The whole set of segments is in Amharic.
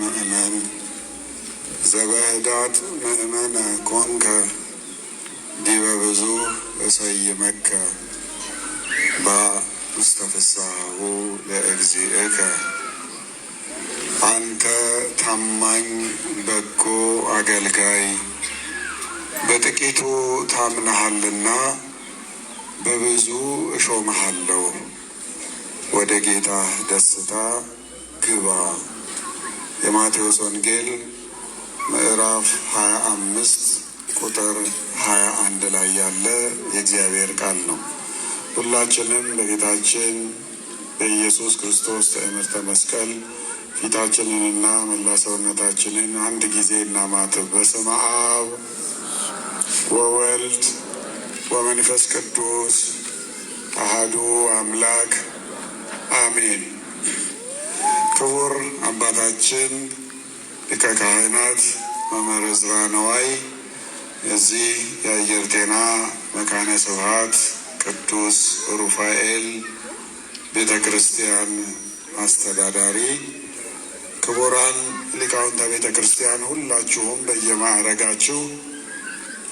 ወምእመን ዘበህዳት ምእመነ ኮንከ ዲበ ብዙ እሰይመከ በውስተ ፍስሐሁ ለእግዚእከ። አንተ ታማኝ በጎ አገልጋይ በጥቂቱ ታምነሃልና በብዙ እሾምሃለሁ፣ ወደ ጌታ ደስታ ግባ። የማቴዎስ ወንጌል ምዕራፍ 25 ቁጥር 21 ላይ ያለ የእግዚአብሔር ቃል ነው። ሁላችንም በጌታችን በኢየሱስ ክርስቶስ ትዕምርተ መስቀል ፊታችንንና መላ ሰውነታችንን አንድ ጊዜ እናማትብ። በስመ አብ ወወልድ ወመንፈስ ቅዱስ አሐዱ አምላክ አሜን። ክቡር አባታችን ሊቀ ካህናት መምህር ዕዝራ ነዋይ፣ የዚህ የአየር ጤና መካነ ስብሐት ቅዱስ ሩፋኤል ቤተ ክርስቲያን አስተዳዳሪ፣ ክቡራን ሊቃውንተ ቤተ ክርስቲያን ሁላችሁም በየማዕረጋችሁ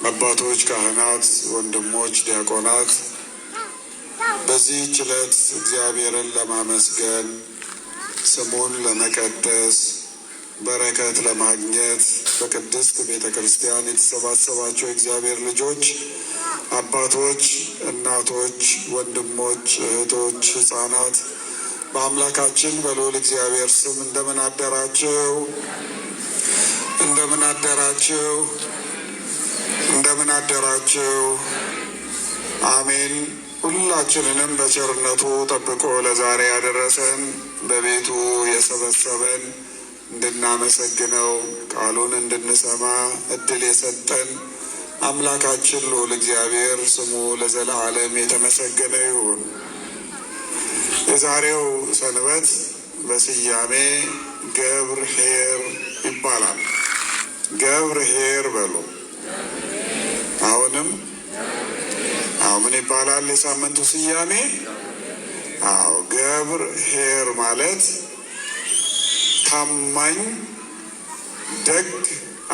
አባቶች፣ ካህናት፣ ወንድሞች፣ ዲያቆናት በዚህች ዕለት እግዚአብሔርን ለማመስገን ስሙን ለመቀደስ በረከት ለማግኘት በቅድስት ቤተ ክርስቲያን የተሰባሰባቸው የእግዚአብሔር ልጆች አባቶች፣ እናቶች፣ ወንድሞች፣ እህቶች፣ ሕፃናት በአምላካችን በልዑል እግዚአብሔር ስም እንደምን አደራችሁ? እንደምን አደራችሁ? እንደምን አደራችሁ? አሜን። ሁላችንንም በቸርነቱ ጠብቆ ለዛሬ ያደረሰን በቤቱ የሰበሰበን እንድናመሰግነው ቃሉን እንድንሰማ እድል የሰጠን አምላካችን ልዑል እግዚአብሔር ስሙ ለዘለዓለም የተመሰገነ ይሁን። የዛሬው ሰንበት በስያሜ ገብርኄር ይባላል። ገብርኄር በሉ። አሁንም ምን ይባላል? የሳምንቱ ስያሜ ገብርኄር ማለት ታማኝ ደግ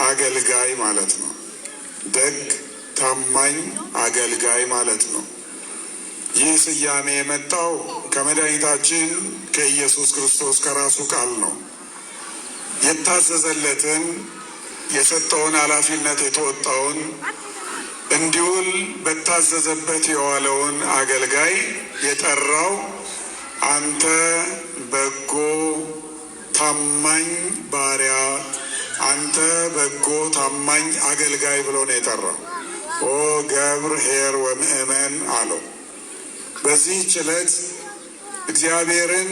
አገልጋይ ማለት ነው። ደግ ታማኝ አገልጋይ ማለት ነው። ይህ ስያሜ የመጣው ከመድኃኒታችን ከኢየሱስ ክርስቶስ ከራሱ ቃል ነው። የታዘዘለትን የሰጠውን ኃላፊነት የተወጣውን እንዲውል በታዘዘበት የዋለውን አገልጋይ የጠራው አንተ በጎ ታማኝ ባሪያ፣ አንተ በጎ ታማኝ አገልጋይ ብሎ ነው የጠራው። ኦ ገብርኄር ወምእመን አለው። በዚህች ዕለት እግዚአብሔርን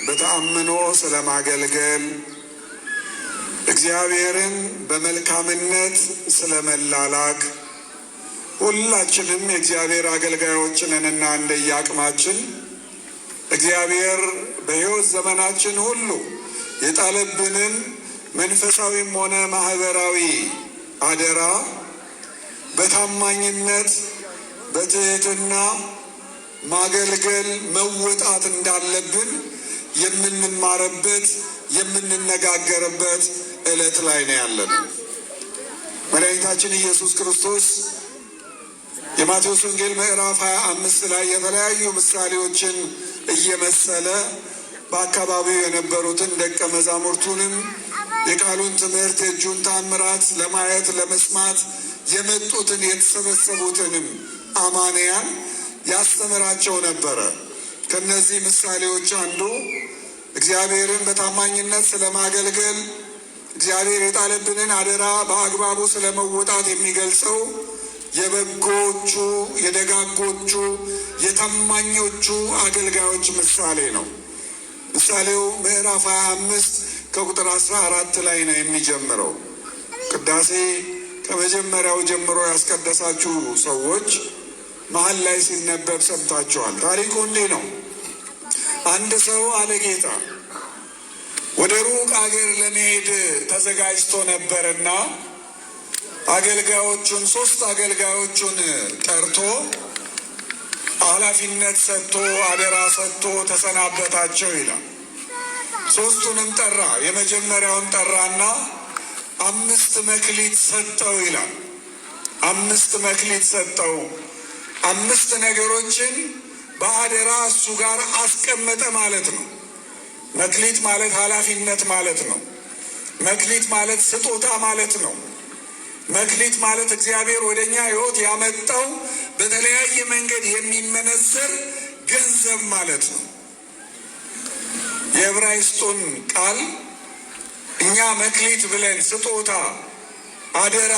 በተአምኖ ስለማገልገል፣ እግዚአብሔርን በመልካምነት ስለመላላክ፣ ሁላችንም የእግዚአብሔር አገልጋዮች ነንና እንደየአቅማችን እግዚአብሔር በሕይወት ዘመናችን ሁሉ የጣለብንን መንፈሳዊም ሆነ ማህበራዊ አደራ በታማኝነት በትህትና ማገልገል መወጣት እንዳለብን የምንማርበት የምንነጋገርበት ዕለት ላይ ነው ያለነው። መድኃኒታችን ኢየሱስ ክርስቶስ የማቴዎስ ወንጌል ምዕራፍ 25 ላይ የተለያዩ ምሳሌዎችን እየመሰለ በአካባቢው የነበሩትን ደቀ መዛሙርቱንም የቃሉን ትምህርት የእጁን ተአምራት ለማየት ለመስማት የመጡትን የተሰበሰቡትንም አማንያን ያስተምራቸው ነበረ። ከነዚህ ምሳሌዎች አንዱ እግዚአብሔርን በታማኝነት ስለማገልገል፣ እግዚአብሔር የጣለብንን አደራ በአግባቡ ስለመወጣት የሚገልጸው የበጎቹ የደጋጎቹ የታማኞቹ አገልጋዮች ምሳሌ ነው። ምሳሌው ምዕራፍ 25 ከቁጥር 14 ላይ ነው የሚጀምረው። ቅዳሴ ከመጀመሪያው ጀምሮ ያስቀደሳችሁ ሰዎች መሀል ላይ ሲነበብ ሰምታችኋል። ታሪኩ እንዲህ ነው። አንድ ሰው አለ ጌታ ወደ ሩቅ አገር ለመሄድ ተዘጋጅቶ ነበርና አገልጋዮቹን 3 አገልጋዮቹን ጠርቶ ኃላፊነት ሰጥቶ አደራ ሰጥቶ ተሰናበታቸው ይላል። ሶስቱንም ጠራ። የመጀመሪያውን ጠራና 5 መክሊት ሰጠው ይላል። 5 መክሊት ሰጠው። 5 ነገሮችን በአደራ እሱ ጋር አስቀመጠ ማለት ነው። መክሊት ማለት ኃላፊነት ማለት ነው። መክሊት ማለት ስጦታ ማለት ነው። መክሊት ማለት እግዚአብሔር ወደኛ ሕይወት ያመጣው በተለያየ መንገድ የሚመነዘር ገንዘብ ማለት ነው። የዕብራይስጡን ቃል እኛ መክሊት ብለን ስጦታ፣ አደራ፣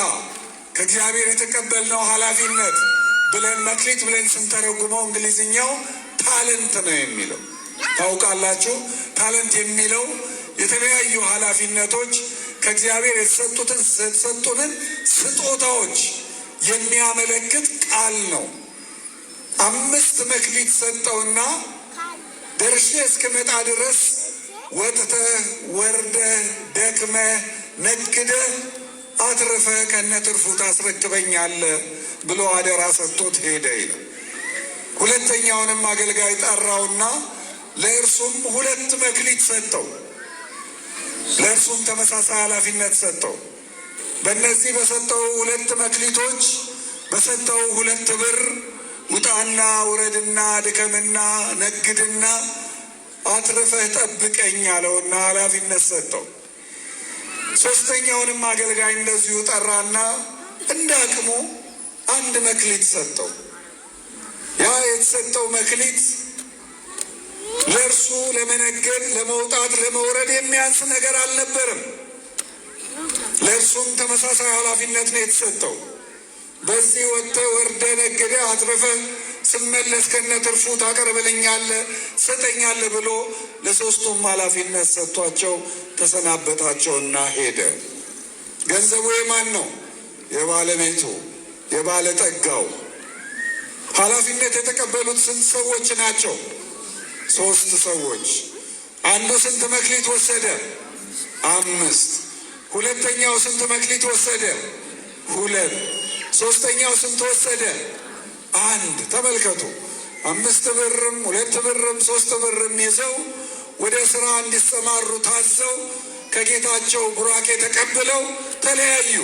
ከእግዚአብሔር የተቀበልነው ኃላፊነት ብለን መክሊት ብለን ስንተረጉመው እንግሊዝኛው ታለንት ነው የሚለው። ታውቃላችሁ፣ ታለንት የሚለው የተለያዩ ኃላፊነቶች ከእግዚአብሔር የተሰጡንን ስጦታዎች የሚያመለክት ቃል ነው። 5 መክሊት ሰጠውና ደርሼ እስክመጣ ድረስ ወጥተህ ወርደህ ደክመህ ነግደህ አትርፈህ ከነትርፉ ታስረክበኛለህ ብሎ አደራ ሰጥቶት ሄደ ይላል። ሁለተኛውንም አገልጋይ ጠራውና ለእርሱም 2 መክሊት ሰጠው። ለእርሱም ተመሳሳይ ኃላፊነት ሰጠው። በእነዚህ በሰጠው 2 መክሊቶች በሰጠው 2 ብር ውጣና ውረድና ድከምና ነግድና አትርፈህ ጠብቀኝ አለውና ኃላፊነት ሰጠው። ሶስተኛውንም አገልጋይ እንደዚሁ ጠራና እንደ አቅሙ 1 መክሊት ሰጠው። ያ የተሰጠው መክሊት ለእርሱ ለመነገድ፣ ለመውጣት፣ ለመውረድ የሚያንስ ነገር አልነበረም። ለእርሱም ተመሳሳይ ኃላፊነት ነው የተሰጠው። በዚህ ወጥተህ ወርደህ ነግደህ አትርፈህ ስመለስ ከነትርፉ ታቀርብልኛለህ፣ ትሰጠኛለህ ብሎ ለ3ቱም ኃላፊነት ሰጥቷቸው ተሰናበታቸውና ሄደ። ገንዘቡ የማን ነው? የባለቤቱ፣ የባለጠጋው። ኃላፊነት የተቀበሉት ስንት ሰዎች ናቸው? 3 ሰዎች። አንዱ ስንት መክሊት ወሰደ? 5። ሁለተኛው ስንት መክሊት ወሰደ? 2። ሶስተኛው ስንት ወሰደ? 1። ተመልከቱ። 5 ብርም 2 ብርም 3 ብርም ይዘው ወደ ስራ እንዲሰማሩ ታዘው ከጌታቸው ቡራኬ ተቀብለው ተለያዩ።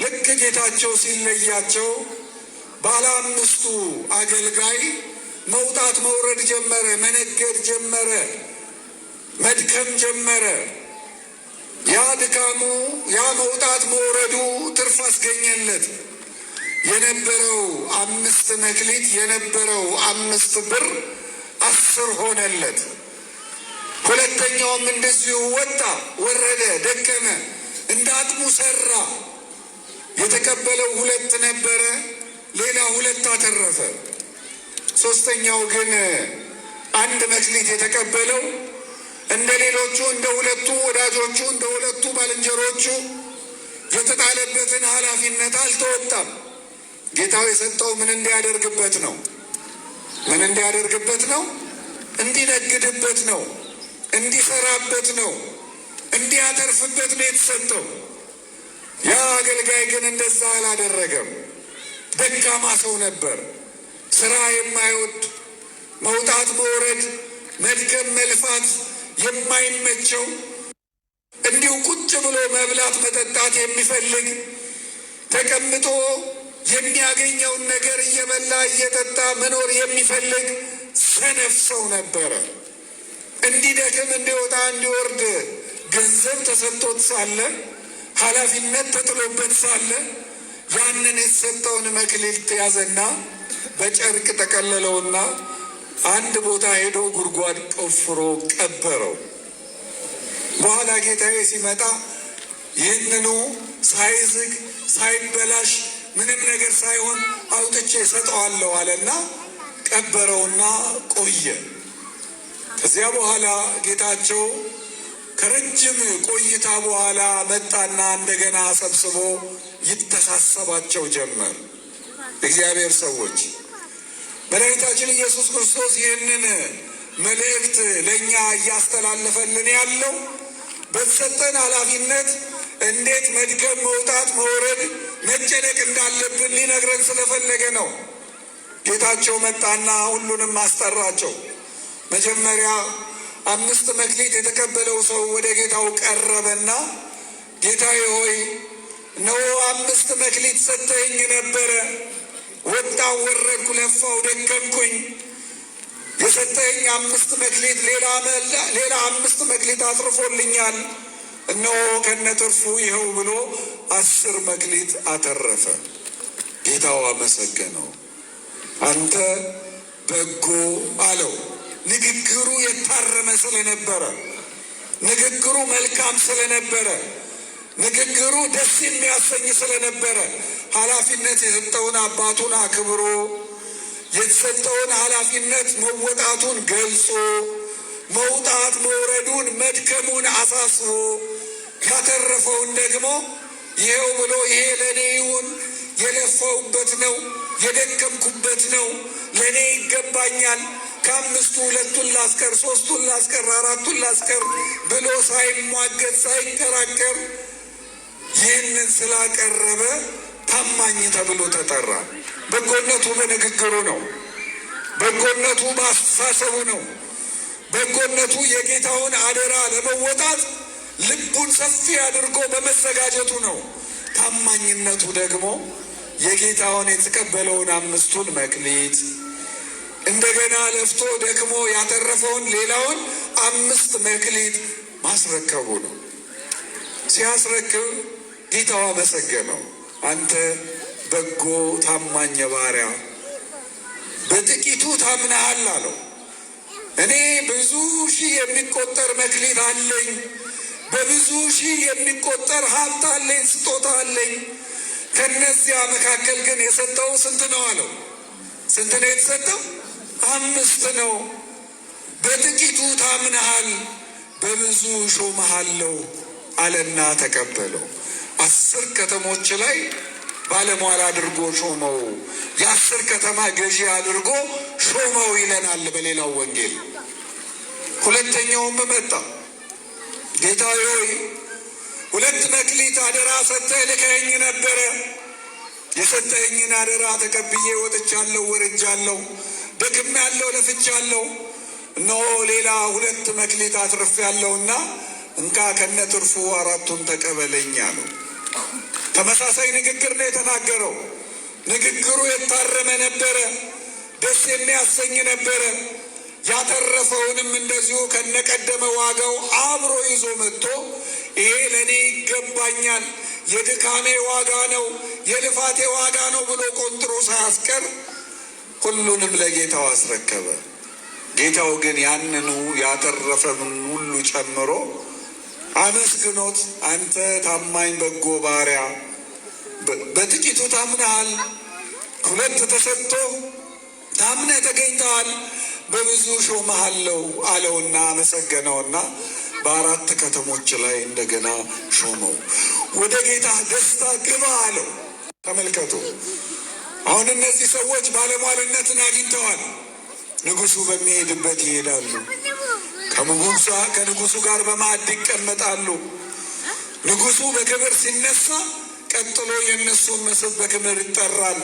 ልክ ጌታቸው ሲለያቸው ባለ 5ቱ አገልጋይ መውጣት መውረድ ጀመረ፣ መነገድ ጀመረ፣ መድከም ጀመረ። ያ ድካሙ፣ ያ መውጣት መውረዱ ትርፍ አስገኘለት። የነበረው 5 መክሊት የነበረው 5 ብር 10 ሆነለት። ሁለተኛውም እንደዚሁ ወጣ፣ ወረደ፣ ደከመ፣ እንደ አቅሙ ሰራ። የተቀበለው 2 ነበረ፣ ሌላ 2 አተረፈ። ሶስተኛው ግን 1 መክሊት የተቀበለው እንደ ሌሎቹ እንደ 2ቱ ወዳጆቹ እንደ 2ቱ ባልንጀሮቹ የተጣለበትን ኃላፊነት አልተወጣም። ጌታው የሰጠው ምን እንዲያደርግበት ነው? ምን እንዲያደርግበት ነው? እንዲነግድበት ነው፣ እንዲሰራበት ነው፣ እንዲያተርፍበት ነው የተሰጠው። ያ አገልጋይ ግን እንደዛ አላደረገም። ደካማ ሰው ነበር። ስራ የማይወድ፣ መውጣት መውረድ፣ መድከም መልፋት የማይመቸው፣ እንዲሁ ቁጭ ብሎ መብላት መጠጣት የሚፈልግ፣ ተቀምጦ የሚያገኘውን ነገር እየበላ እየጠጣ መኖር የሚፈልግ ሰነፍ ሰው ነበረ። እንዲደክም፣ እንዲወጣ፣ እንዲወርድ ገንዘብ ተሰጥቶት ሳለ፣ ኃላፊነት ተጥሎበት ሳለ ያንን የተሰጠውን መክሊት ያዘና በጨርቅ ጠቀለለውና አንድ ቦታ ሄዶ ጉድጓድ ቆፍሮ ቀበረው። በኋላ ጌታዬ ሲመጣ ይህንኑ ሳይዝግ ሳይበላሽ ምንም ነገር ሳይሆን አውጥቼ ሰጠዋለሁ አለና ቀበረውና ቆየ። ከዚያ በኋላ ጌታቸው ከረጅም ቆይታ በኋላ መጣና እንደገና ሰብስቦ ይተሳሰባቸው ጀመር። እግዚአብሔር ሰዎች፣ መድኃኒታችን ኢየሱስ ክርስቶስ ይህንን መልእክት ለእኛ እያስተላለፈልን ያለው በተሰጠን ኃላፊነት እንዴት መድከም፣ መውጣት፣ መውረድ፣ መጨነቅ እንዳለብን ሊነግረን ስለፈለገ ነው። ጌታቸው መጣና ሁሉንም አስጠራቸው። መጀመሪያ 5 መክሊት የተቀበለው ሰው ወደ ጌታው ቀረበና ጌታዬ ሆይ እነሆ 5 መክሊት ሰጥተኸኝ ነበረ፣ ወጣሁ ወረድኩ፣ ለፋው ደከምኩኝ። የሰጠኸኝ 5 መክሊት ሌላ 5 መክሊት አትርፎልኛል፣ እነሆ ከነትርፉ ይኸው ብሎ 10 መክሊት አተረፈ። ጌታው አመሰገነው። አንተ በጎ አለው። ንግግሩ የታረመ ስለነበረ፣ ንግግሩ መልካም ስለነበረ፣ ንግግሩ ደስ የሚያሰኝ ስለነበረ ኃላፊነት የሰጠውን አባቱን አክብሮ የተሰጠውን ኃላፊነት መወጣቱን ገልጾ መውጣት መውረዱን መድከሙን አሳስቦ ያተረፈውን ደግሞ ይኸው ብሎ ይሄ ለእኔ ይሁን፣ የለፋውበት ነው፣ የደከምኩበት ነው፣ ለእኔ ይገባኛል፣ ከ5 2ቱን ላስቀር፣ 3ቱን ላስቀር፣ 4ቱን ላስቀር ብሎ ሳይሟገት ሳይከራከር ይህንን ስላቀረበ ታማኝ ተብሎ ተጠራ። በጎነቱ በንግግሩ ነው። በጎነቱ በአስተሳሰቡ ነው። በጎነቱ የጌታውን አደራ ለመወጣት ልቡን ሰፊ አድርጎ በመዘጋጀቱ ነው። ታማኝነቱ ደግሞ የጌታውን የተቀበለውን 5ቱን መክሊት እንደገና ለፍቶ ደክሞ ያተረፈውን ሌላውን 5 መክሊት ማስረከቡ ነው። ሲያስረክብ ጌታው አመሰገነው። አንተ በጎ ታማኝ ባሪያ፣ በጥቂቱ ታምነሃል አለው። እኔ ብዙ ሺህ የሚቆጠር መክሊት አለኝ፣ በብዙ ሺህ የሚቆጠር ሀብት አለኝ፣ ስጦታ አለኝ። ከነዚያ መካከል ግን የሰጠው ስንት ነው አለው። ስንት ነው የተሰጠው? 5 ነው። በጥቂቱ ታምነሃል፣ በብዙ ሾመሃለሁ አለና ተቀበለው። 10 ከተሞች ላይ ባለሟል አድርጎ ሾመው። የ10 ከተማ ገዢ አድርጎ ሾመው ይለናል በሌላው ወንጌል። ሁለተኛውም መጣ። ጌታዬ ሆይ 2 መክሊት አደራ ሰጥተህ ልከኸኝ ነበረ። የሰጠኸኝን አደራ ተቀብዬ ወጥቻለሁ፣ ወርጃለሁ፣ ደክሜያለሁ፣ ለፍቻለሁ። እነሆ ሌላ 2 መክሊት አትርፌያለሁና እንካ ከነትርፉ 4ቱን ተቀበለኝ አለው። ተመሳሳይ ንግግር ነው የተናገረው። ንግግሩ የታረመ ነበረ፣ ደስ የሚያሰኝ ነበረ። ያተረፈውንም እንደዚሁ ከነቀደመ ዋጋው አብሮ ይዞ መጥቶ ይሄ ለእኔ ይገባኛል፣ የድካሜ ዋጋ ነው፣ የልፋቴ ዋጋ ነው ብሎ ቆንጥሮ ሳያስቀር ሁሉንም ለጌታው አስረከበ። ጌታው ግን ያንኑ ያተረፈውን ሁሉ ጨምሮ አመስግኖት አንተ ታማኝ በጎ ባሪያ፣ በጥቂቱ ታምነሃል፣ 2 ተሰጥቶ ታምነህ ተገኝተሃል፣ በብዙ ሾመሃለሁ አለውና አመሰገነውና በ4 ከተሞች ላይ እንደገና ሾመው። ወደ ጌታ ደስታ ግባ አለው። ተመልከቱ፣ አሁን እነዚህ ሰዎች ባለሟልነትን አግኝተዋል። ንጉሱ በሚሄድበት ይሄዳሉ። ከንጉሱ ጋር በማዕድ ይቀመጣሉ። ንጉሱ በክብር ሲነሳ ቀጥሎ የእነሱን መስል በክብር ይጠራል።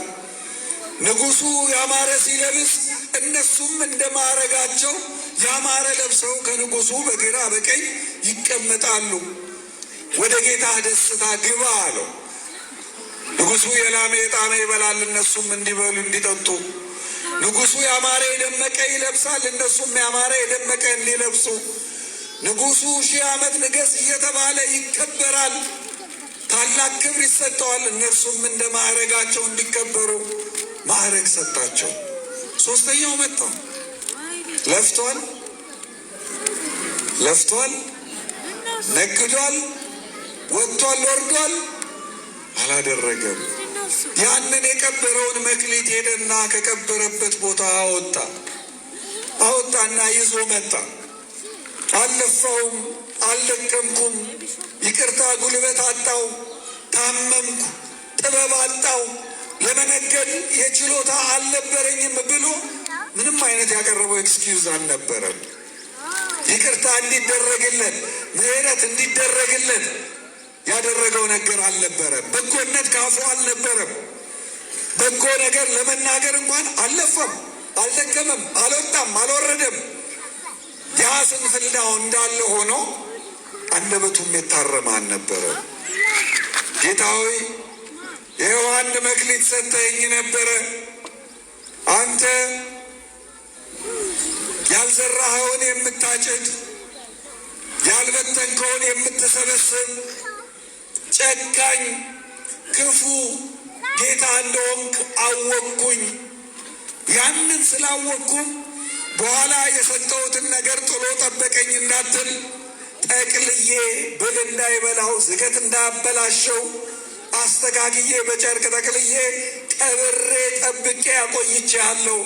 ንጉሱ ያማረ ሲለብስ እነሱም እንደ ማዕረጋቸው ያማረ ለብሰው ከንጉሱ በግራ በቀኝ ይቀመጣሉ። ወደ ጌታ ደስታ ግባ አለው። ንጉሱ የላመ የጣመ ይበላል፣ እነሱም እንዲበሉ እንዲጠጡ። ንጉሱ ያማረ የደመቀ ይለብሳል፣ እነሱም ያማረ የደመቀ እንዲለብሱ። ንጉሱ 1000 ዓመት ንገስ እየተባለ ይከበራል፣ ታላቅ ክብር ይሰጠዋል። እነርሱም እንደ ማዕረጋቸው እንዲከበሩ ማዕረግ ሰጣቸው። 3ኛው መጣ። ለፍቷል፣ ነግዷል፣ ወጥቷል፣ ወርዷል፣ አላደረገም። ያንን የቀበረውን መክሊት ሄደና ከቀበረበት ቦታ አወጣና ይዞ መጣ። አልለፋውም፣ አልደከምኩም፣ ይቅርታ ጉልበት አጣው፣ ታመምኩ፣ ጥበብ አጣው፣ ለመነገድ የችሎታ አልነበረኝም ብሎ ምንም አይነት ያቀረበው ኤክስኪውዝ አልነበረም። ይቅርታ እንዲደረግለት፣ ምሕረት እንዲደረግለት ያደረገው ነገር አልነበረም። በጎነት ካፉ አልነበረም። በጎ ነገር ለመናገር እንኳን አልለፋም፣ አልደከመም፣ አልወጣም፣ አልወረደም። ያ ስንፍናው እንዳለ ሆኖ አንደበቱም የታረመ አልነበረም። ጌታ ሆይ ይኸው አንድ መክሊት ሰጠኸኝ ነበረ። አንተ ያልዘራኸውን የምታጭድ ያልበተንከውን የምትሰበስብ ጨካኝ ክፉ ጌታ እንደሆንክ አወቅኩኝ። ያንን ስላወቅኩም በኋላ የሰጠሁትን ነገር ጥሎ ጠበቀኝ እንዳትል ጠቅልዬ ብል እንዳይበላው ዝገት እንዳያበላሸው አስተካክዬ በጨርቅ ጠቅልዬ ቀብሬ ጠብቄ አቆይቼሃለሁ።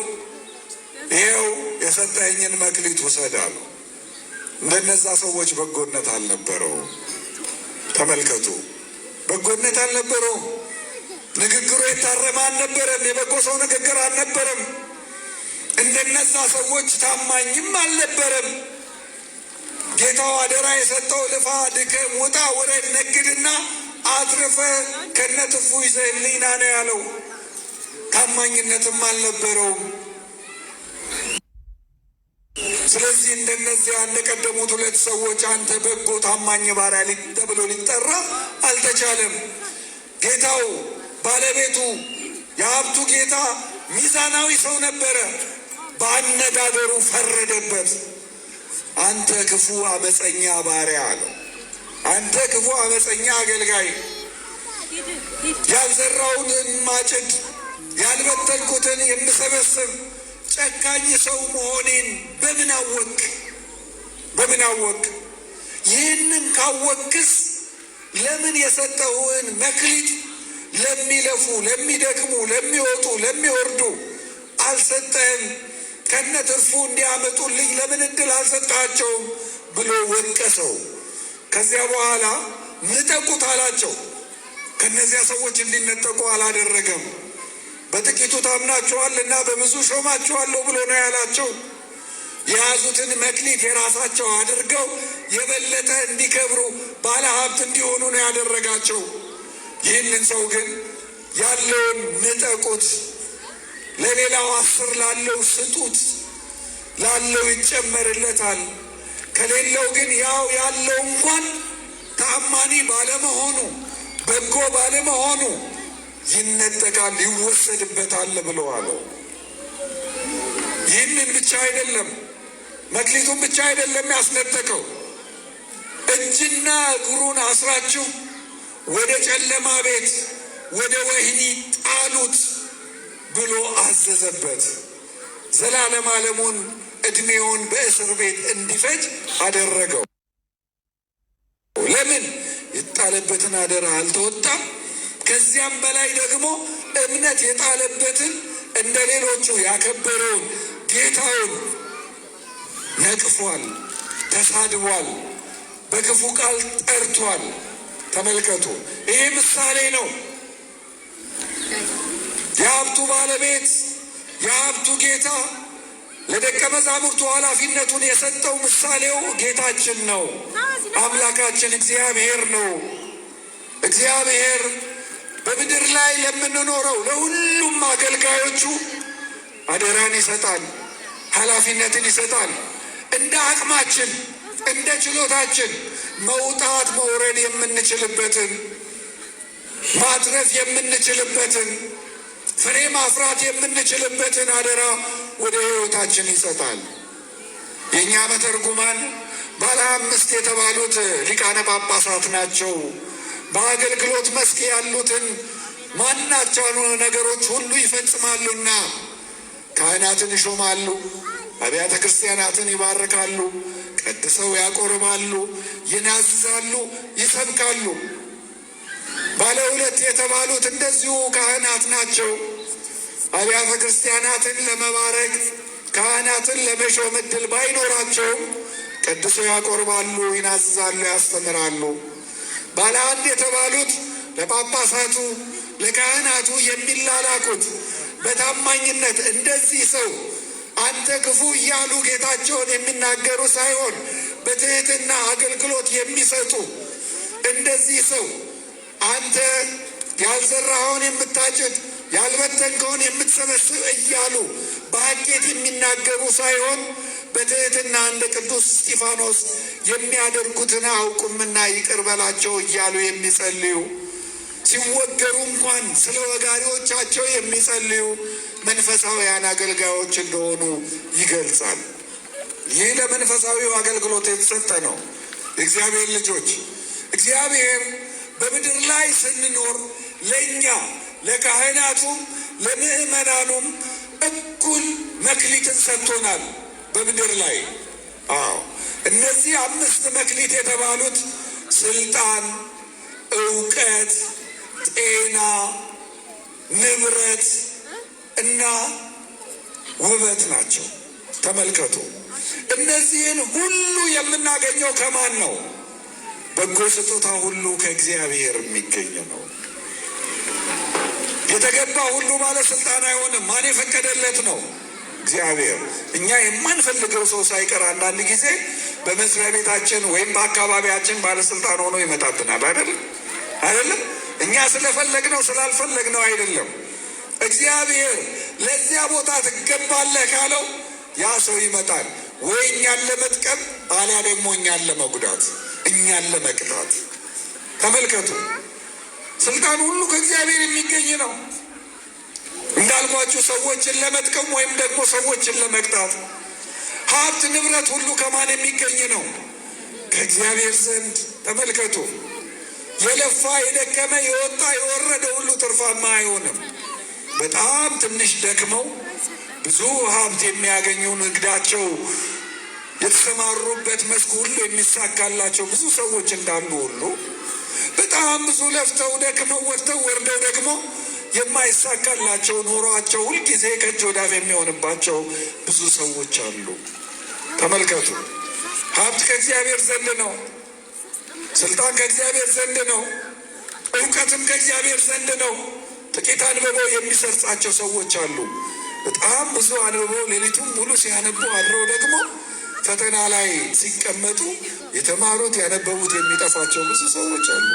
ይኸው የሰጠኸኝን መክሊት ውሰድ አለው። እንደነዛ ሰዎች በጎነት አልነበረው። ተመልከቱ፣ በጎነት አልነበረው። ንግግሩ የታረመ አልነበረም። የበጎ ሰው ንግግር አልነበረም። እንደነዛ ሰዎች ታማኝም አልነበረም። ጌታው አደራ የሰጠው ልፋ፣ ድከም፣ ውጣ ውረድ፣ ነግድና አትርፈ ከነትርፉ ይዘህልኝ ና ነው ያለው። ታማኝነትም አልነበረውም። ስለዚህ እንደነዚያ እንደቀደሙት ሁለት ሰዎች አንተ በጎ ታማኝ ባሪያ ተብሎ ሊጠራ አልተቻለም። ጌታው ባለቤቱ የሀብቱ ጌታ ሚዛናዊ ሰው ነበረ። በአነጋገሩ ፈረደበት። አንተ ክፉ አመፀኛ ባሪያ አለው። አንተ ክፉ አመፀኛ አገልጋይ፣ ያልዘራውን ማጭድ ያልበተንኩትን የምሰበስብ ጨካኝ ሰው መሆኔን በምን አወቅ? በምን አወቅ? ይህንን ካወቅስ ለምን የሰጠውን መክሊት ለሚለፉ፣ ለሚደክሙ፣ ለሚወጡ፣ ለሚወርዱ አልሰጠህም? ከነትርፉ እንዲያመጡልኝ ለምን እድል አልሰጣቸውም ብሎ ወቀሰው። ከዚያ በኋላ ንጠቁት አላቸው። ከነዚያ ሰዎች እንዲነጠቁ አላደረገም። በጥቂቱ ታምናችኋልና በብዙ ሾማችኋለሁ ብሎ ነው ያላቸው። የያዙትን መክሊት የራሳቸው አድርገው የበለጠ እንዲከብሩ ባለ ሀብት እንዲሆኑ ነው ያደረጋቸው። ይህንን ሰው ግን ያለውን ንጠቁት፣ ለሌላው 10 ላለው ስጡት፣ ላለው ይጨመርለታል፣ ከሌለው ግን ያው ያለው እንኳን ታማኒ ባለመሆኑ በጎ ባለመሆኑ ይነጠቃል፣ ይወሰድበታል ብለዋለው። ይህንን ብቻ አይደለም፣ መክሊቱን ብቻ አይደለም ያስነጠቀው፣ እጅና እግሩን አስራችሁ ወደ ጨለማ ቤት ወደ ወህኒ ጣሉት ብሎ አዘዘበት። ዘላለም ዓለሙን ዕድሜውን በእስር ቤት እንዲፈጅ አደረገው። ለምን? የጣለበትን አደራ አልተወጣም። ከዚያም በላይ ደግሞ እምነት የጣለበትን እንደ ሌሎቹ ያከበረውን ጌታውን ነቅፏል፣ ተሳድቧል፣ በክፉ ቃል ጠርቷል። ተመልከቱ፣ ይሄ ምሳሌ ነው። የሀብቱ ባለቤት የሀብቱ ጌታ ለደቀ መዛሙርቱ ኃላፊነቱን የሰጠው ምሳሌው ጌታችን ነው። አምላካችን እግዚአብሔር ነው። እግዚአብሔር በምድር ላይ ለምንኖረው ለሁሉም አገልጋዮቹ አደራን ይሰጣል፣ ኃላፊነትን ይሰጣል። እንደ አቅማችን እንደ ችሎታችን መውጣት መውረድ የምንችልበትን ማትረፍ የምንችልበትን ፍሬ ማፍራት የምንችልበትን አደራ ወደ ሕይወታችን ይሰጣል። የእኛ መተርጉማን ባለ 5 የተባሉት ሊቃነ ጳጳሳት ናቸው። በአገልግሎት መስክ ያሉትን ማናቸውን ነገሮች ሁሉ ይፈጽማሉና ካህናትን ይሾማሉ፣ አብያተ ክርስቲያናትን ይባርካሉ፣ ቀድሰው ያቆርባሉ፣ ይናዝዛሉ፣ ይሰብካሉ። ባለ 2 የተባሉት እንደዚሁ ካህናት ናቸው። አብያተ ክርስቲያናትን ለመባረክ ካህናትን ለመሾም ዕድል ባይኖራቸውም ቀድሰው ያቆርባሉ፣ ይናዝዛሉ፣ ያስተምራሉ። ባለ 1 የተባሉት ለጳጳሳቱ ለካህናቱ የሚላላኩት በታማኝነት እንደዚህ ሰው አንተ ክፉ እያሉ ጌታቸውን የሚናገሩ ሳይሆን በትህትና አገልግሎት የሚሰጡ እንደዚህ ሰው አንተ ያልዘራኸውን የምታጭድ ያልበተንከውን የምትሰበስብ እያሉ በሐኬት የሚናገሩ ሳይሆን በትህትና እንደ ቅዱስ እስጢፋኖስ የሚያደርጉትን አያውቁምና ይቅር በላቸው እያሉ የሚጸልዩ ሲወገሩ እንኳን ስለ ወጋሪዎቻቸው የሚጸልዩ መንፈሳውያን አገልጋዮች እንደሆኑ ይገልጻል። ይህ ለመንፈሳዊው አገልግሎት የተሰጠ ነው። የእግዚአብሔር ልጆች እግዚአብሔር በምድር ላይ ስንኖር ለእኛ ለካህናቱም ለምእመናኑም እኩል መክሊትን ሰጥቶናል። በምድር ላይ እነዚህ 5 መክሊት የተባሉት ስልጣን፣ እውቀት፣ ጤና፣ ንብረት እና ውበት ናቸው። ተመልከቱ፣ እነዚህን ሁሉ የምናገኘው ከማን ነው? በጎ ስጦታ ሁሉ ከእግዚአብሔር የሚገኝ ነው። የተገባ ሁሉ ባለስልጣን አይሆንም። ማን የፈቀደለት ነው? እግዚአብሔር። እኛ የማንፈልገው ሰው ሳይቀር አንዳንድ ጊዜ በመስሪያ ቤታችን ወይም በአካባቢያችን ባለስልጣን ሆኖ ይመጣብናል። አይደለም? እኛ ስለፈለግነው ስላልፈለግነው አይደለም። እግዚአብሔር ለዚያ ቦታ ትገባለህ ካለው ያ ሰው ይመጣል። ወይ እኛን ለመጥቀም አሊያ ደግሞ እኛን ለመጉዳት፣ እኛን ለመቅጣት። ተመልከቱ፣ ስልጣን ሁሉ ከእግዚአብሔር የሚገኝ ነው። እንዳልኳችሁ ሰዎችን ለመጥቀም ወይም ደግሞ ሰዎችን ለመቅጣት። ሀብት ንብረት ሁሉ ከማን የሚገኝ ነው? ከእግዚአብሔር ዘንድ። ተመልከቱ፣ የለፋ የደከመ የወጣ የወረደ ሁሉ ትርፋማ አይሆንም። በጣም ትንሽ ደክመው ብዙ ሀብት የሚያገኙ ንግዳቸው የተሰማሩበት መስክ ሁሉ የሚሳካላቸው ብዙ ሰዎች እንዳሉ ሁሉ በጣም ብዙ ለፍተው ደክመው ወጥተው ወርደው ደግሞ የማይሳካላቸው ኑሯቸው ሁልጊዜ ከእጅ ወዳፍ የሚሆንባቸው ብዙ ሰዎች አሉ። ተመልከቱ፣ ሀብት ከእግዚአብሔር ዘንድ ነው። ስልጣን ከእግዚአብሔር ዘንድ ነው። እውቀትም ከእግዚአብሔር ዘንድ ነው። ጥቂት አንብበው የሚሰርጻቸው ሰዎች አሉ። በጣም ብዙ አንብበው ሌሊቱን ሙሉ ሲያነቡ አድረው ደግሞ ፈተና ላይ ሲቀመጡ የተማሩት ያነበቡት የሚጠፋቸው ብዙ ሰዎች አሉ።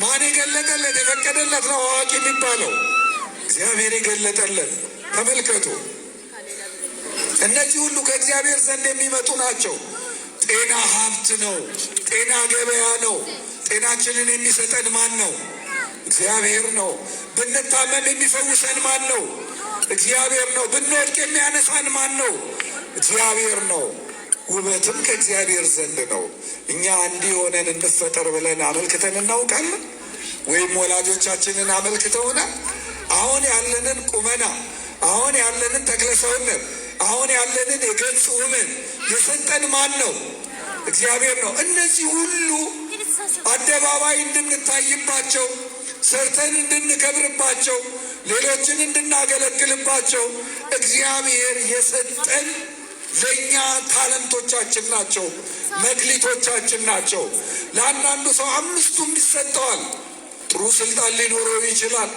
ማን የገለጠለት የፈቀደለት ነው አዋቂ የሚባለው? እግዚአብሔር የገለጠለት። ተመልከቱ፣ እነዚህ ሁሉ ከእግዚአብሔር ዘንድ የሚመጡ ናቸው። ጤና ሀብት ነው። ጤና ገበያ ነው። ጤናችንን የሚሰጠን ማን ነው? እግዚአብሔር ነው። ብንታመም የሚፈውሰን ማን ነው? እግዚአብሔር ነው። ብንወድቅ የሚያነሳን ማን ነው? እግዚአብሔር ነው። ውበትም ከእግዚአብሔር ዘንድ ነው። እኛ እንዲህ ሆነን እንፈጠር ብለን አመልክተን እናውቃለን? ወይም ወላጆቻችንን አመልክተውናል? አሁን ያለንን ቁመና፣ አሁን ያለንን ተክለሰውነት፣ አሁን ያለንን የገጽ ውበት የሰጠን ማን ነው? እግዚአብሔር ነው። እነዚህ ሁሉ አደባባይ እንድንታይባቸው፣ ሰርተን እንድንከብርባቸው፣ ሌሎችን እንድናገለግልባቸው እግዚአብሔር የሰጠን ለእኛ ታለንቶቻችን ናቸው፣ መክሊቶቻችን ናቸው። ለአንዳንዱ ሰው 5ቱም ይሰጠዋል። ጥሩ ስልጣን ሊኖረው ይችላል።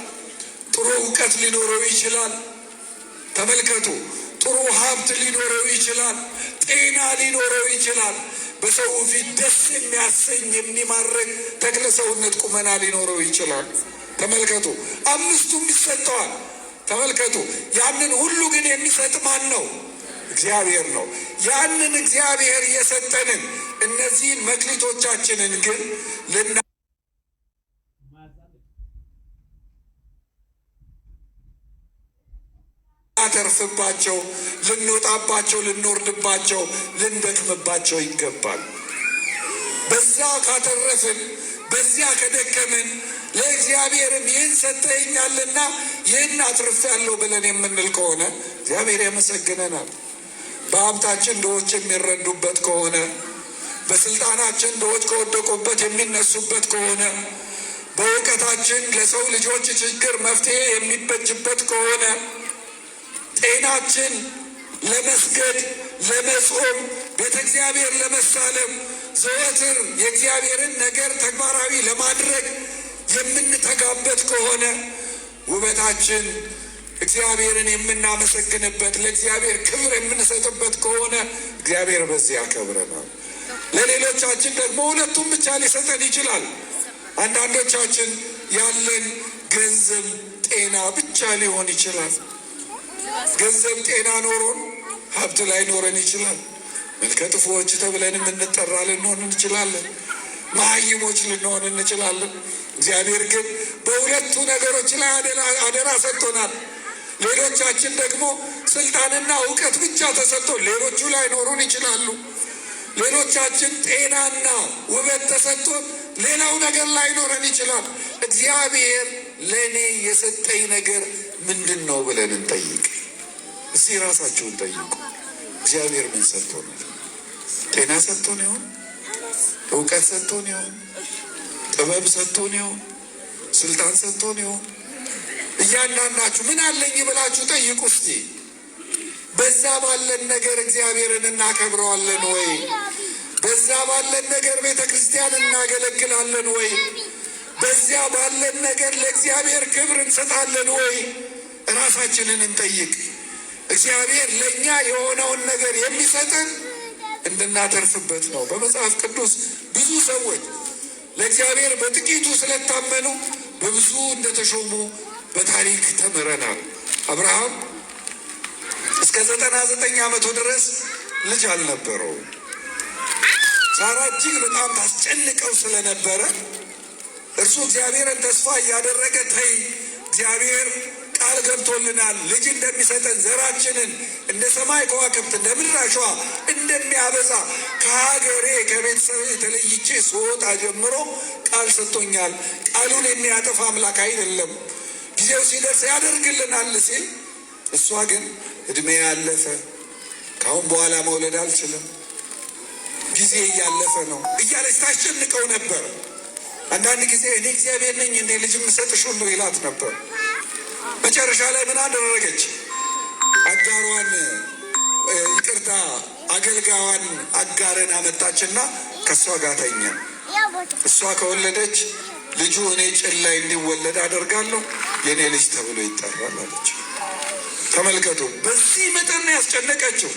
ጥሩ እውቀት ሊኖረው ይችላል። ተመልከቱ፣ ጥሩ ሀብት ሊኖረው ይችላል። ጤና ሊኖረው ይችላል። በሰው ፊት ደስ የሚያሰኝ የሚማርክ ተክለ ሰውነት ቁመና ሊኖረው ይችላል። ተመልከቱ፣ 5ቱም ይሰጠዋል። ተመልከቱ፣ ያንን ሁሉ ግን የሚሰጥ ማን ነው? እግዚአብሔር ነው። ያንን እግዚአብሔር የሰጠንን እነዚህን መክሊቶቻችንን ግን ልናተርፍባቸው፣ ልንወጣባቸው፣ ልንወርድባቸው፣ ልንደክምባቸው ይገባል። በዛ ካተረፍን፣ በዚያ ከደከምን ለእግዚአብሔርም ይህን ሰጠኸኛልና ይህን አትርፌያለሁ ብለን የምንል ከሆነ እግዚአብሔር ያመሰግነናል። በሀብታችን ድሆች የሚረዱበት ከሆነ፣ በስልጣናችን ድሆች ከወደቁበት የሚነሱበት ከሆነ፣ በእውቀታችን ለሰው ልጆች ችግር መፍትሄ የሚበጅበት ከሆነ፣ ጤናችን ለመስገድ፣ ለመጾም፣ ቤተ እግዚአብሔር ለመሳለም፣ ዘወትር የእግዚአብሔርን ነገር ተግባራዊ ለማድረግ የምንተጋበት ከሆነ፣ ውበታችን እግዚአብሔርን የምናመሰግንበት፣ ለእግዚአብሔር ክብር የምንሰጥበት ከሆነ እግዚአብሔር በዚህ ያከብረናል። ለሌሎቻችን ደግሞ 2ቱም ብቻ ሊሰጠን ይችላል። አንዳንዶቻችን ያለን ገንዘብ፣ ጤና ብቻ ሊሆን ይችላል። ገንዘብ ጤና ኖሮን ሀብት ላይኖረን ይችላል። መልከ ጥፉዎች ተብለን የምንጠራ ልንሆን እንችላለን። መሀይሞች ልንሆን እንችላለን። እግዚአብሔር ግን በሁለቱ ነገሮች ላይ አደራ ሰጥቶናል። ሌሎቻችን ደግሞ ስልጣንና እውቀት ብቻ ተሰጥቶ ሌሎቹ ላይኖሩን ይችላሉ። ሌሎቻችን ጤናና ውበት ተሰጥቶ ሌላው ነገር ላይኖረን ይችላል። እግዚአብሔር ለእኔ የሰጠኝ ነገር ምንድን ነው ብለን እንጠይቅ። እስቲ ራሳችሁን ጠይቁ። እግዚአብሔር ምን ሰጥቶናል? ጤና ሰጥቶን ይሆን? እውቀት ሰጥቶን ይሆን? ጥበብ ሰጥቶን ይሆን? ስልጣን ሰጥቶን ይሆን? እያንዳንዳችሁ ምን አለኝ ብላችሁ ጠይቁ እስቲ። በዛ ባለን ነገር እግዚአብሔርን እናከብረዋለን ወይ? በዛ ባለን ነገር ቤተ ክርስቲያን እናገለግላለን ወይ? በዚያ ባለን ነገር ለእግዚአብሔር ክብር እንሰጣለን ወይ? ራሳችንን እንጠይቅ። እግዚአብሔር ለእኛ የሆነውን ነገር የሚሰጠን እንድናተርፍበት ነው። በመጽሐፍ ቅዱስ ብዙ ሰዎች ለእግዚአብሔር በጥቂቱ ስለታመኑ በብዙ እንደተሾሙ በታሪክ ተምረናል። አብርሃም እስከ 99 ዓመቱ ድረስ ልጅ አልነበረው። ሳራ እጅግ በጣም ታስጨንቀው ስለነበረ እርሱ እግዚአብሔርን ተስፋ እያደረገ ተይ እግዚአብሔር ቃል ገብቶልናል ልጅ እንደሚሰጠን ዘራችንን እንደ ሰማይ ከዋክብት እንደ ምድር አሸዋ እንደሚያበዛ ከሀገሬ ከቤተሰብ ተለይቼ ስወጣ ጀምሮ ቃል ሰጥቶኛል። ቃሉን የሚያጠፋ አምላክ አይደለም፣ ጊዜው ሲደርስ ያደርግልናል ሲል እሷ ግን እድሜ ያለፈ ከአሁን በኋላ መውለድ አልችልም፣ ጊዜ እያለፈ ነው እያለች ታስጨንቀው ነበር። አንዳንድ ጊዜ እኔ እግዚአብሔር ነኝ እንዴ ልጅ የምሰጥሽ ሁሉ ይላት ነበር። መጨረሻ ላይ ምን አደረገች? አጋሯን ይቅርታ አገልጋዋን አጋርን አመጣችና ከእሷ ጋር ተኛ። እሷ ከወለደች ልጁ እኔ ጭን ላይ እንዲወለድ አደርጋለሁ፣ የእኔ ልጅ ተብሎ ይጠራል አለች። ተመልከቱ፣ በዚህ መጠን ያስጨነቀችው።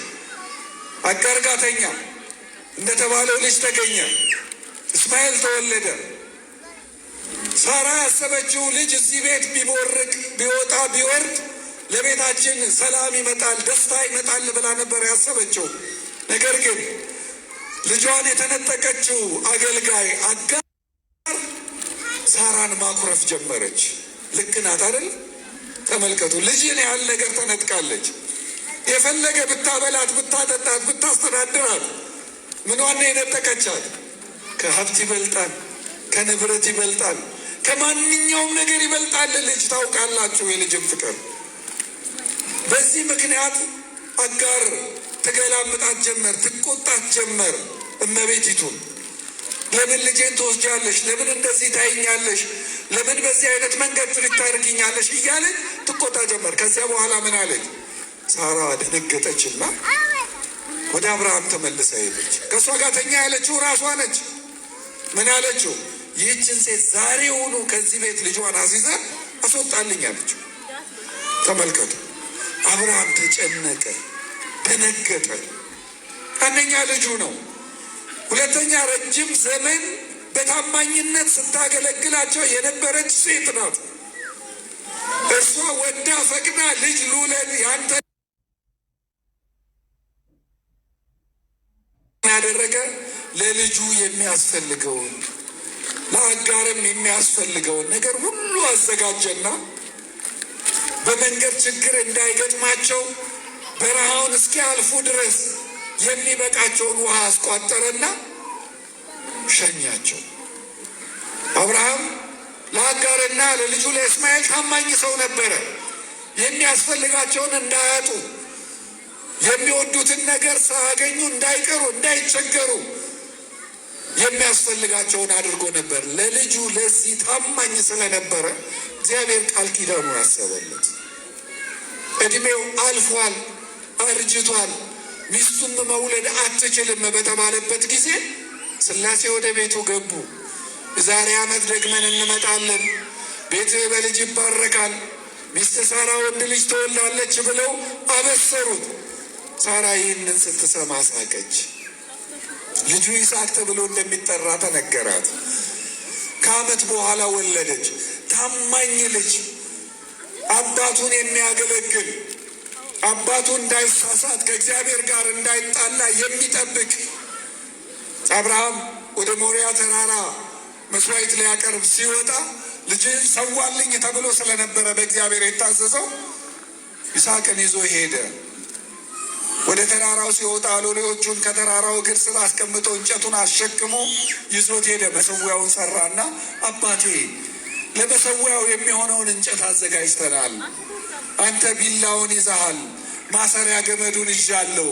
አጋር ጋር ተኛ፣ እንደተባለው ልጅ ተገኘ፣ እስማኤል ተወለደ። ሳራ ያሰበችው ልጅ እዚህ ቤት ቢቦርቅ ቢወጣ ቢወርድ ለቤታችን ሰላም ይመጣል፣ ደስታ ይመጣል ብላ ነበር ያሰበችው። ነገር ግን ልጇን የተነጠቀችው አገልጋይ አጋር ሳራን ማኩረፍ ጀመረች። ልክ ናት አይደል? ተመልከቱ፣ ልጅን ያህል ነገር ተነጥቃለች። የፈለገ ብታበላት፣ ብታጠጣት፣ ብታስተዳድራት ምኗን የነጠቀቻት? ከሀብት ይበልጣል፣ ከንብረት ይበልጣል፣ ከማንኛውም ነገር ይበልጣል ልጅ። ታውቃላችሁ የልጅም ፍቅር። በዚህ ምክንያት አጋር ትገላምጣት ጀመር፣ ትቆጣት ጀመር እመቤቲቱን። ለምን ልጄን ትወስጃለሽ? ለምን እንደዚህ ታይኛለሽ? ለምን በዚህ አይነት መንገድ ልታደርጊኛለሽ? እያለች ትቆጣ ጀመር። ከዚያ በኋላ ምን አለች? ሳራ ደነገጠችና ወደ አብርሃም ተመልሳ ሄደች። ከእሷ ጋር ተኛ ያለችው ራሷ ነች። ምን አለችው? ይህችን ሴት ዛሬውኑ ከዚህ ቤት ልጇን አስይዛ አስወጣልኝ አለችው። ተመልከቱ፣ አብርሃም ተጨነቀ፣ ደነገጠ። አንደኛ ልጁ ነው። ሁለተኛ ረጅም ዘመን በታማኝነት ስታገለግላቸው የነበረች ሴት ናት። እርሷ ወዳ ፈቅዳ ልጅ ልውለድ ያንተ ያደረገ ለልጁ የሚያስፈልገውን ለአጋርም የሚያስፈልገውን ነገር ሁሉ አዘጋጀና በመንገድ ችግር እንዳይገጥማቸው በረሃውን እስኪያልፉ ድረስ የሚበቃቸውን ውሃ አስቋጠረና ሸኛቸው። አብርሃም ለአጋርና ለልጁ ለእስማኤል ታማኝ ሰው ነበረ። የሚያስፈልጋቸውን እንዳያጡ፣ የሚወዱትን ነገር ሳያገኙ እንዳይቀሩ፣ እንዳይቸገሩ የሚያስፈልጋቸውን አድርጎ ነበር። ለልጁ ለዚህ ታማኝ ስለነበረ እግዚአብሔር ቃል ኪዳኑን አሰበለት። እድሜው አልፏል፣ አርጅቷል፣ ሚስቱም መውለድ አትችልም በተባለበት ጊዜ ሥላሴ ወደ ቤቱ ገቡ። ዛሬ ዓመት ደግመን እንመጣለን፣ ቤትህ በልጅ ይባረካል፣ ሚስት ሳራ ወንድ ልጅ ትወልዳለች ብለው አበሰሩት። ሳራ ይህንን ስትሰማ ሳቀች። ልጁ ይስሐቅ ተብሎ እንደሚጠራ ተነገራት። ከዓመት በኋላ ወለደች። ታማኝ ልጅ፣ አባቱን የሚያገለግል አባቱ እንዳይሳሳት ከእግዚአብሔር ጋር እንዳይጣላ የሚጠብቅ አብርሃም ወደ ሞሪያ ተራራ መስዋዕት ሊያቀርብ ሲወጣ ልጅህን ሰዋልኝ ተብሎ ስለነበረ በእግዚአብሔር የታዘዘው ይስሐቅን ይዞ ሄደ። ወደ ተራራው ሲወጣ ሎሌዎቹን ከተራራው እግር ስር አስቀምጦ እንጨቱን አሸክሞ ይዞት ሄደ። መሰዊያውን ሰራና አባቴ ለመሰዊያው የሚሆነውን እንጨት አዘጋጅተናል፣ አንተ ቢላውን ይዘሃል፣ ማሰሪያ ገመዱን ይዣለሁ፣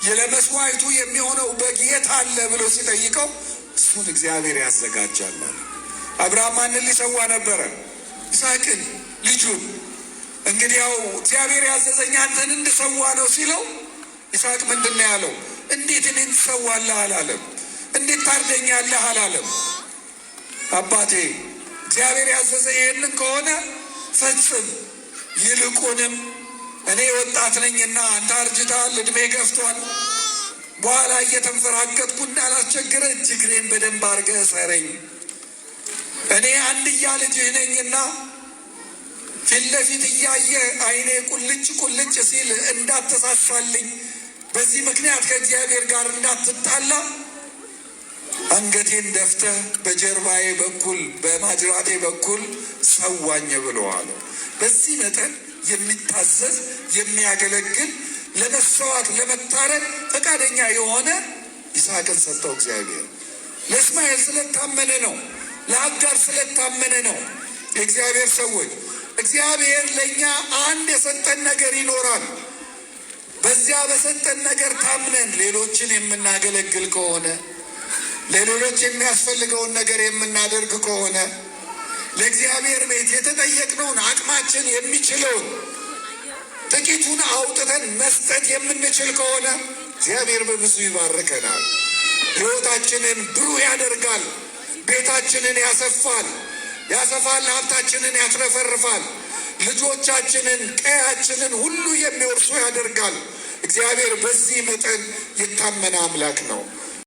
ለመስዋዕቱ የሚሆነው በግ የት አለ ብሎ ሲጠይቀው እሱን እግዚአብሔር ያዘጋጃል። አብርሃም ማንን ሊሰዋ ነበረ? ይስሐቅን ልጁን። እንግዲያው እግዚአብሔር ያዘዘኝ አንተን እንድሰዋ ነው ሲለው ይስሐቅ ምንድን ነው ያለው? እንዴት እኔን ትሰዋለህ አላለም። እንዴት ታርደኛለህ አላለም። አባቴ እግዚአብሔር ያዘዘ ይሄንን ከሆነ ፈጽም፣ ይልቁንም እኔ ወጣት ነኝና አንተ አርጅተሃል፣ እድሜ ገፍቷል፣ በኋላ እየተንፈራገጥኩ እንዳላስቸግረ እጅግሬን በደንብ አድርገህ ሰረኝ። እኔ አንድያ ልጅህ ነኝና ፊት ለፊት እያየ አይኔ ቁልጭ ቁልጭ ሲል እንዳትሳሳልኝ፣ በዚህ ምክንያት ከእግዚአብሔር ጋር እንዳትጣላ አንገቴን ደፍተህ በጀርባዬ በኩል በማጅራቴ በኩል ሰዋኝ ብለዋል። በዚህ መጠን የሚታዘዝ የሚያገለግል ለመሰዋት ለመታረድ ፈቃደኛ የሆነ ይስሐቅን ሰጠው እግዚአብሔር። ለእስማኤል ስለታመነ ነው፣ ለአጋር ስለታመነ ነው። የእግዚአብሔር ሰዎች እግዚአብሔር ለእኛ አንድ የሰጠን ነገር ይኖራል። በዚያ በሰጠን ነገር ታምነን ሌሎችን የምናገለግል ከሆነ፣ ለሌሎች የሚያስፈልገውን ነገር የምናደርግ ከሆነ፣ ለእግዚአብሔር ቤት የተጠየቅነውን አቅማችን የሚችለውን ጥቂቱን አውጥተን መስጠት የምንችል ከሆነ እግዚአብሔር በብዙ ይባርከናል። ሕይወታችንን ብሩህ ያደርጋል። ቤታችንን ያሰፋል፣ ሀብታችንን ያትረፈርፋል። ልጆቻችንን፣ ቀያችንን ሁሉ የሚወርሱ ያደርጋል። እግዚአብሔር በዚህ መጠን የታመነ አምላክ ነው።